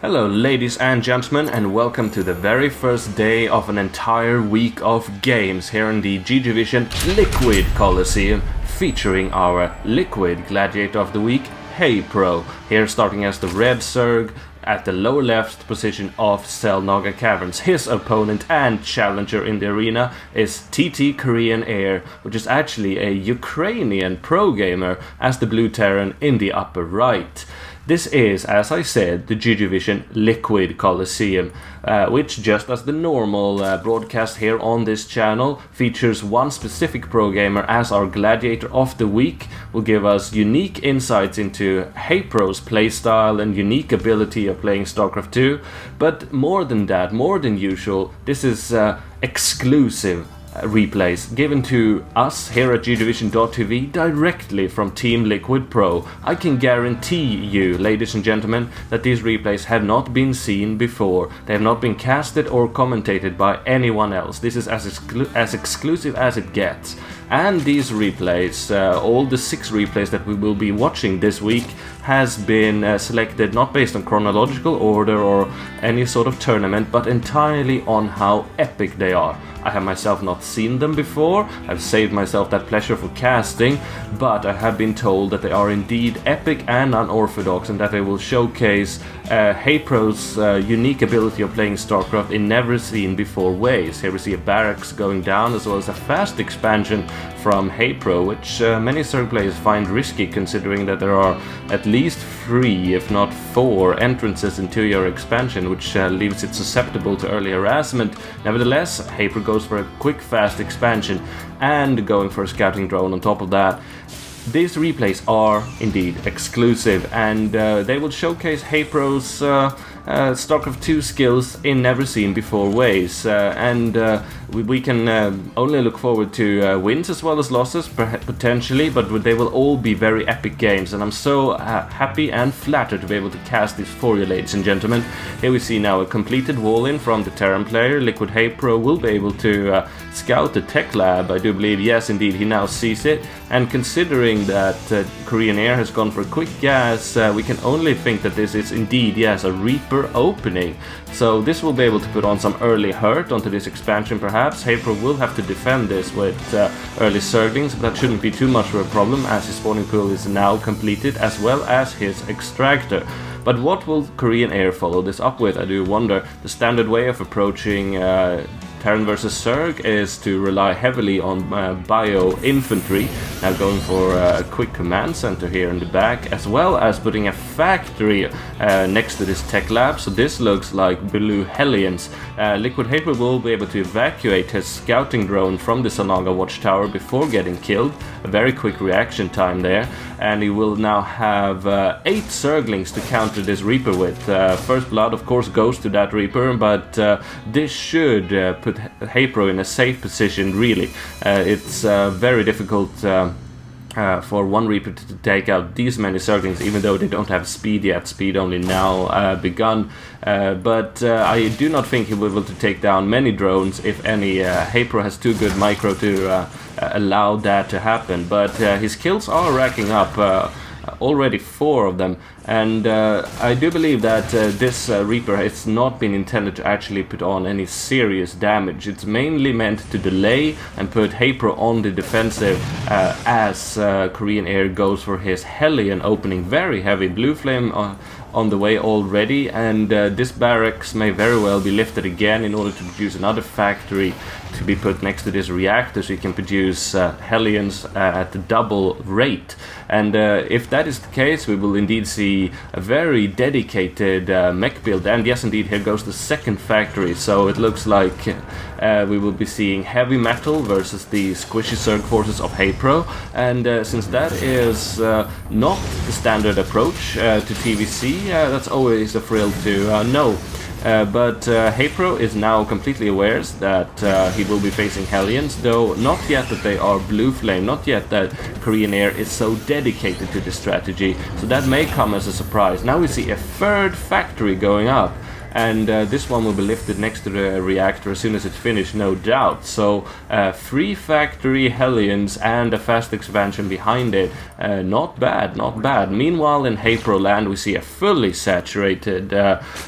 Hello ladies and gentlemen, and welcome to the very first day of an entire week of games here in the GGvision Liquid Colosseum, featuring our Liquid Gladiator of the week, HayprO, here starting as the Red Zerg at the lower left position of Selnaga Caverns. His opponent and challenger in the arena is KoreanAir, which is actually a Ukrainian pro gamer, as the blue Terran in the upper right. This is, as I said, the GGvision Liquid Colosseum, which, just as the normal broadcast here on this channel, features one specific pro gamer as our Gladiator of the week, will give us unique insights into HayprO's playstyle and unique ability of playing Starcraft 2. But more than that, more than usual, this is exclusive replays given to us here at GGvision.tv directly from Team Liquid Pro. I can guarantee you, ladies and gentlemen, that these replays have not been seen before. They have not been casted or commentated by anyone else. This is as exclusive as it gets. And these replays, all the 6 replays that we will be watching this week, has been selected not based on chronological order or any sort of tournament, but entirely on how epic they are. I have myself not seen them before, I've saved myself that pleasure for casting, but I have been told that they are indeed epic and unorthodox, and that they will showcase HayprO's unique ability of playing Starcraft in never seen before ways. Here we see a barracks going down, as well as a fast expansion from HayprO, which many Zerg players find risky, considering that there are at least 3, if not 4, entrances into your expansion, which leaves it susceptible to early harassment. Nevertheless, HayprO goes for a quick, fast expansion and going for a scouting drone on top of that. These replays are indeed exclusive, and they will showcase HayprO's StarCraft 2 skills in never seen before ways, and we can only look forward to wins as well as losses potentially, but they will all be very epic games, and I'm so happy and flattered to be able to cast this for you, ladies and gentlemen. Here we see now a completed wall-in from the Terran player. Liquid HayprO will be able to scout the tech lab. I do believe, yes indeed, he now sees it, and considering that KoreanAir has gone for a quick gas, we can only think that this is indeed, yes, a Reaper opening. So this will be able to put on some early hurt onto this expansion perhaps. HayprO will have to defend this with early Zerglings, but that shouldn't be too much of a problem, as his spawning pool is now completed, as well as his extractor. But what will KoreanAir follow this up with, I do wonder. The standard way of approaching Terran versus Zerg is to rely heavily on bio-infantry, now going for a quick command center here in the back, as well as putting a factory next to this tech lab, so this looks like blue Hellions. Liquid HayprO will be able to evacuate his scouting drone from the Selnaga watchtower before getting killed, a very quick reaction time there, and he will now have 8 Zerglings to counter this Reaper with. First blood of course goes to that Reaper, but this should put HayprO in a safe position, really. It's very difficult for one Reaper to take out these many Zerglings, even though they don't have speed yet. Speed only now begun, but I do not think he will be able to take down many drones, if any. HayprO has too good micro to allow that to happen, but his kills are racking up. Already 4 of them, and I do believe that this Reaper has not been intended to actually put on any serious damage. It's mainly meant to delay and put HayprO on the defensive, as KoreanAir goes for his Hellion opening. Very heavy blue flame on the way already, and this barracks may very well be lifted again in order to produce another factory to be put next to this reactor, so you can produce Hellions at the double rate. And if that is the case, we will indeed see a very dedicated mech build. And yes indeed, here goes the second factory, so it looks like we will be seeing heavy metal versus the squishy Zerg forces of HayprO, and since that is not the standard approach to TVC, that's always a thrill to know. But HayprO is now completely aware that he will be facing Hellions, though not yet that they are blue flame, not yet that KoreanAir is so dedicated to this strategy, so that may come as a surprise. Now we see a third factory going up, and this one will be lifted next to the reactor as soon as it's finished, no doubt. So 3 factory Hellions and a fast expansion behind it. Not bad, not bad. Meanwhile, in HayprO land, we see a fully saturated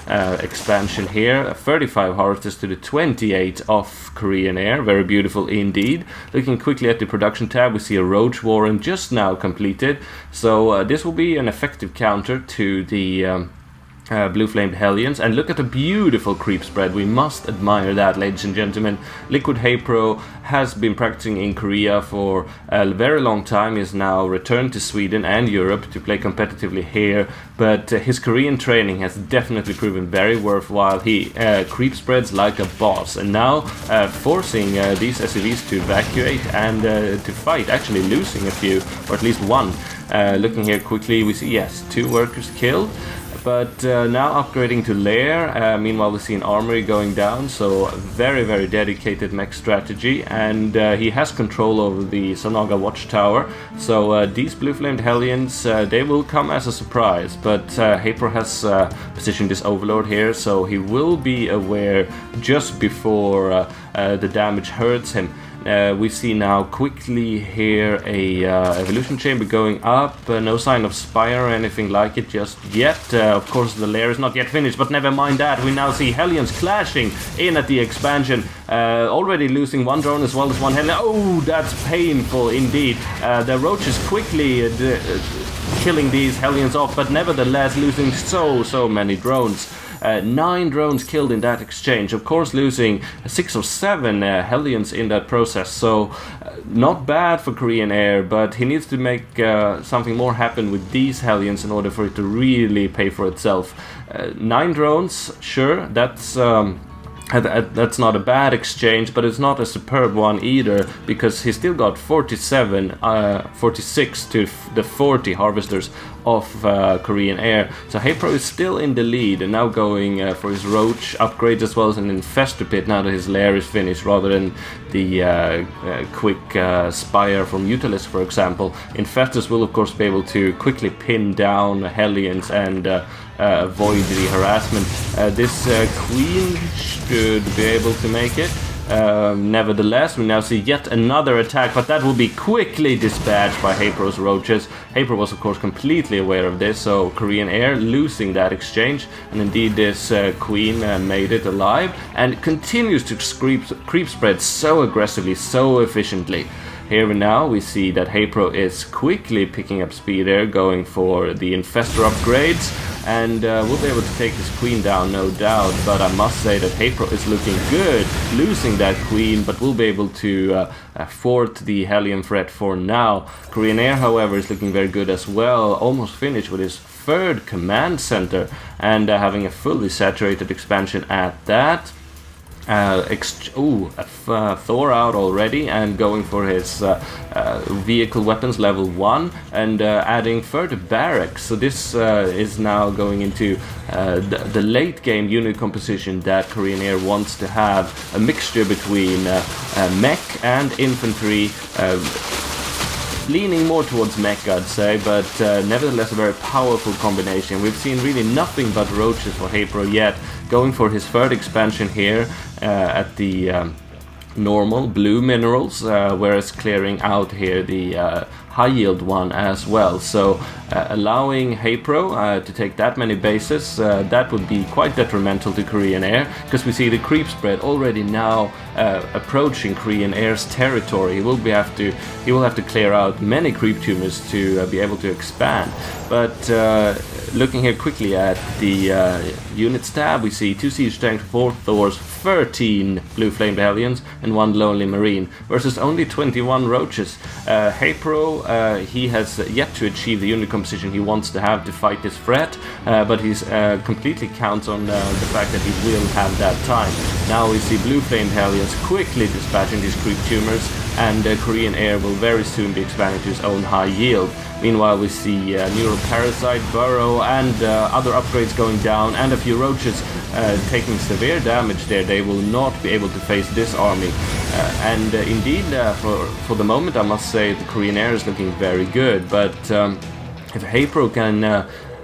expansion here. 35 harvesters to the 28 of KoreanAir. Very beautiful indeed. Looking quickly at the production tab, we see a Roach Warren just now completed. So this will be an effective counter to the blue flamed Hellions, and look at the beautiful creep spread. We must admire that, ladies and gentlemen. Liquid HayprO has been practicing in Korea for a very long time. He has now returned to Sweden and Europe to play competitively here, but his Korean training has definitely proven very worthwhile. He creep spreads like a boss, and now forcing these SCVs to evacuate and to fight, actually losing a few, or at least one. Looking here quickly, we see, yes, 2 workers killed. But now upgrading to Lair. Meanwhile, we see an armory going down, so very, very dedicated mech strategy, and he has control over the Sonaga Watchtower. So these blue-flamed Hellions, they will come as a surprise, but HayprO has positioned this Overlord here, so he will be aware just before the damage hurts him. We see now quickly here a evolution chamber going up, no sign of spire or anything like it just yet. Of course the lair is not yet finished, but never mind that. We now see Hellions clashing in at the expansion, already losing 1 drone as well as 1 Hellion. Oh, that's painful indeed. The roaches quickly killing these Hellions off, but nevertheless losing so many drones. 9 drones killed in that exchange, of course losing 6 or 7 Hellions in that process, so not bad for KoreanAir, but he needs to make something more happen with these Hellions in order for it to really pay for itself. 9 drones, sure, that's not a bad exchange, but it's not a superb one either, because he still got 46 to the 40 harvesters of KoreanAir. So HayprO is still in the lead, and now going for his Roach upgrades as well as an Infestor Pit now that his lair is finished, rather than the quick Spire from Utilisk, for example. Infestors will of course be able to quickly pin down Hellions and avoid the harassment. This Queen should be able to make it. Nevertheless, we now see yet another attack, but that will be quickly dispatched by HayprO's Roaches. HayprO was of course completely aware of this, so KoreanAir losing that exchange, and indeed this Queen made it alive and continues to creep spread so aggressively, so efficiently. Here now we see that HayprO is quickly picking up speed there, going for the Infestor upgrades, and we'll be able to take this Queen down, no doubt. But I must say that HayprO is looking good, losing that Queen, but we'll be able to thwart the Hellion threat for now. KoreanAir, however, is looking very good as well, almost finished with his 3rd command center, and having a fully saturated expansion at that. Thor out already and going for his vehicle weapons level 1 and adding further barracks. So this is now going into the late game unit composition that KoreanAir wants to have, a mixture between mech and infantry, leaning more towards mech, I'd say, but nevertheless a very powerful combination. We've seen really nothing but roaches for HayprO yet, going for his 3rd expansion here at the normal blue minerals, whereas clearing out here the high yield one as well. So allowing HayprO to take that many bases, that would be quite detrimental to KoreanAir, because we see the creep spread already now approaching KoreanAir's territory. He will have to clear out many creep tumors to be able to expand. But looking here quickly at the units tab, we see 2 siege tanks, 4 Thors, 13 blue flamed Hellions, and 1 lonely marine versus only 21 roaches. HayprO, he has yet to achieve the unit composition he wants to have to fight this threat, but he's completely counts on the fact that he will have that time. Now we see blue flamed Hellions quickly dispatching these creep tumors, and KoreanAir will very soon be expanding to his own high yield. Meanwhile, we see Neural Parasite, Burrow, and other upgrades going down, and a few roaches taking severe damage there. They will not be able to face this army. And indeed, for the moment, I must say the KoreanAir is looking very good. But if HayprO can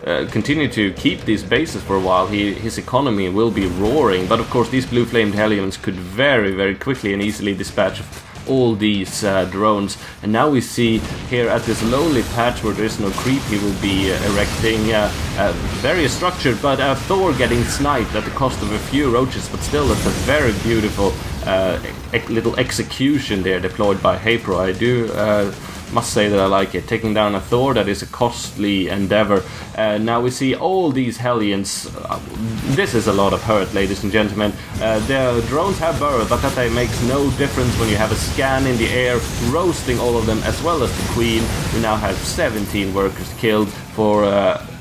continue to keep these bases for a while, his economy will be roaring. But of course, these blue flamed Hellions could very, very quickly and easily dispatch all these drones. And now we see here at this lonely patch where there is no creep, he will be erecting very structured, but Thor getting sniped at the cost of a few roaches, but still it's a very beautiful little execution there deployed by HayprO. I do must say that I like it. Taking down a Thor, that is a costly endeavor. Now we see all these Hellions. This is a lot of hurt, ladies and gentlemen. The drones have burrow, but that makes no difference when you have a scan in the air, roasting all of them, as well as the Queen. We now have 17 workers killed for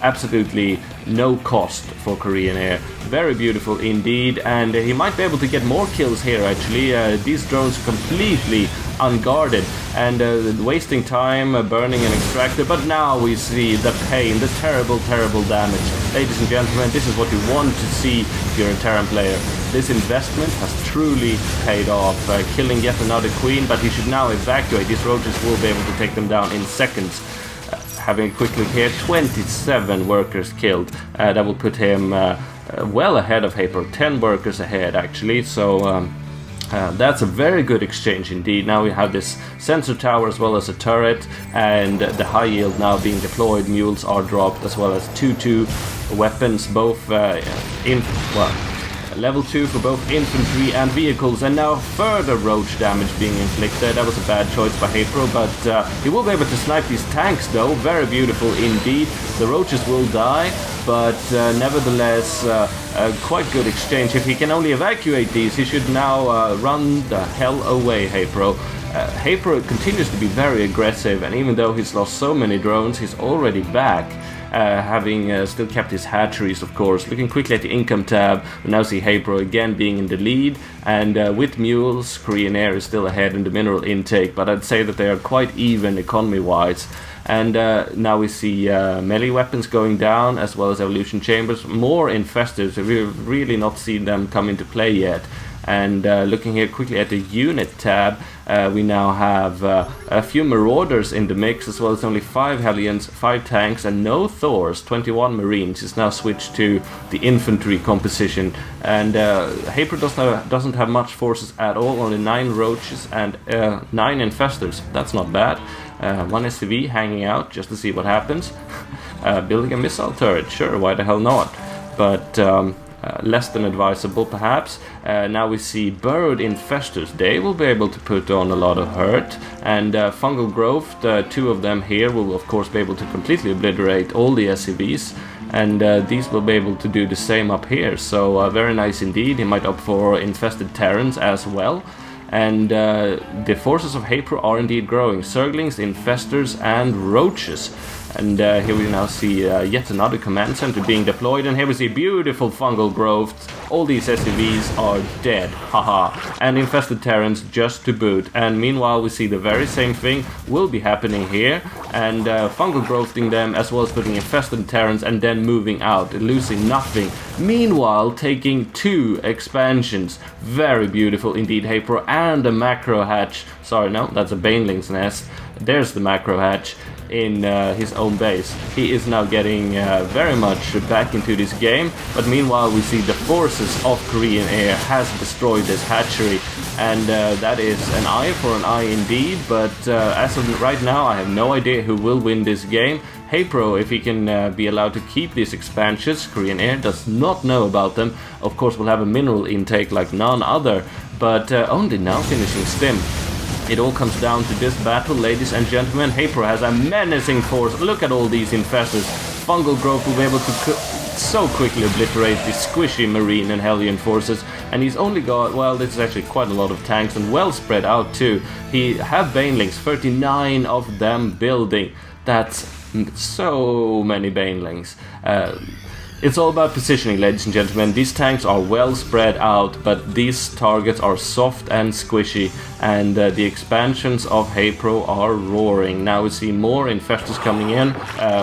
absolutely no cost for KoreanAir. Very beautiful indeed, and he might be able to get more kills here actually. These drones are completely unguarded and wasting time burning an extractor, but now we see the pain, the terrible damage. Ladies and gentlemen, this is what you want to see if you're a Terran player. This investment has truly paid off, killing yet another Queen, but he should now evacuate. These roaches will be able to take them down in seconds. Having a quick look here, 27 workers killed. That will put him well ahead of HayprO, 10 workers ahead actually, so that's a very good exchange indeed. Now we have this sensor tower as well as a turret, and the high yield now being deployed. Mules are dropped as well as 2-2 weapons, both level 2 for both infantry and vehicles, and now further roach damage being inflicted. That was a bad choice by HayprO, but he will be able to snipe these tanks though. Very beautiful indeed. The roaches will die, but nevertheless quite good exchange. If he can only evacuate these, he should now run the hell away, HayprO. HayprO continues to be very aggressive, and even though he's lost so many drones, he's already back. Having still kept his hatcheries, of course. Looking quickly at the income tab, we now see HayprO again being in the lead, and with mules, KoreanAir is still ahead in the mineral intake, but I'd say that they are quite even economy-wise. And now we see melee weapons going down, as well as evolution chambers. More infestors, we've really not seen them come into play yet. And looking here quickly at the unit tab, we now have a few Marauders in the mix, as well as only 5 Hellions, 5 tanks, and no Thors. 21 Marines is now switched to the infantry composition. And HayprO doesn't have much forces at all, only 9 Roaches and 9 Infestors. That's not bad. 1 SCV hanging out just to see what happens. Building a missile turret, sure, why the hell not? But less than advisable perhaps. Now we see burrowed infestors. They will be able to put on a lot of hurt, and fungal growth, 2 of them here will of course be able to completely obliterate all the SCVs, and these will be able to do the same up here. So very nice indeed. He might opt for infested Terrans as well. And the forces of HayprO are indeed growing. Zerglings, infestors, and roaches. And here we now see yet another command center being deployed, and here we see beautiful fungal growth. All these SCVs are dead, haha, and infested Terrans just to boot. And meanwhile we see the very same thing will be happening here, and fungal growthing them, as well as putting infested Terrans and then moving out, losing nothing. Meanwhile taking 2 expansions. Very beautiful indeed, HayprO, and a macro hatch. Sorry, no, that's a baneling's nest. There's the macro hatch in his own base. He is now getting very much back into this game, but meanwhile we see the forces of KoreanAir has destroyed this hatchery, and that is an eye for an eye indeed. But as of right now I have no idea who will win this game. HayprO, if he can be allowed to keep these expansions, KoreanAir does not know about them. Of course will have a mineral intake like none other, but only now finishing stim. It all comes down to this battle, ladies and gentlemen. HayprO has a menacing force. Look at all these infestors. Fungal growth will be able to so quickly obliterate the squishy Marine and Hellion forces. And he's only got, well, this is actually quite a lot of tanks, and well spread out too. He have banelings, 39 of them building. That's so many banelings. It's all about positioning, ladies and gentlemen. These tanks are well spread out, but these targets are soft and squishy, and the expansions of HayprO are roaring. Now we see more infestors coming in,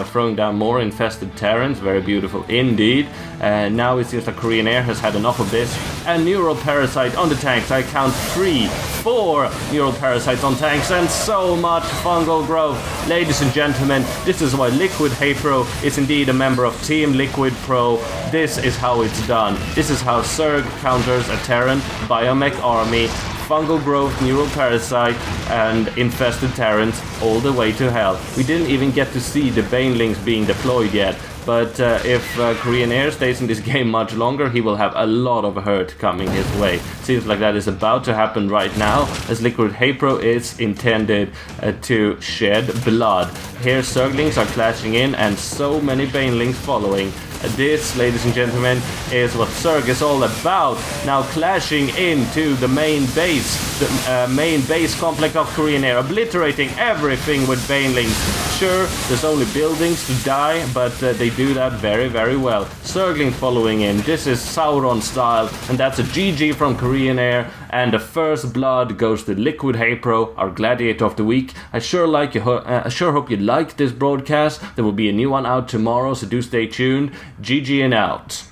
throwing down more infested Terrans. Very beautiful indeed. Now it seems that KoreanAir has had enough of this, and Neural Parasite on the tanks. I count 3, 4 Neural Parasites on tanks, and so much fungal growth. Ladies and gentlemen, this is why Liquid HayprO is indeed a member of Team Liquid Pro. This is how it's done. This is how Zerg counters a Terran biomech army. Fungal growth, neural parasite, and infested Terrans all the way to hell. We didn't even get to see the banelings being deployed yet, but if KoreanAir stays in this game much longer, he will have a lot of hurt coming his way. Seems like that is about to happen right now, as Liquid HayprO is intended to shed blood. Here Zerglings are clashing in, and so many banelings following. This, ladies and gentlemen, is what Zerg is all about. Now clashing into the main base, the main base complex of KoreanAir, obliterating everything with banelings. Sure, there's only buildings to die, but they do that very, very well. Zergling following in. This is Sauron style, and that's a GG from KoreanAir. And the first blood goes to Liquid HayprO, our Gladiator of the week. I sure hope you liked this broadcast. There will be a new one out tomorrow, so do stay tuned. GG and out.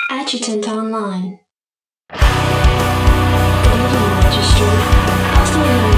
Adjutant online. Building registry.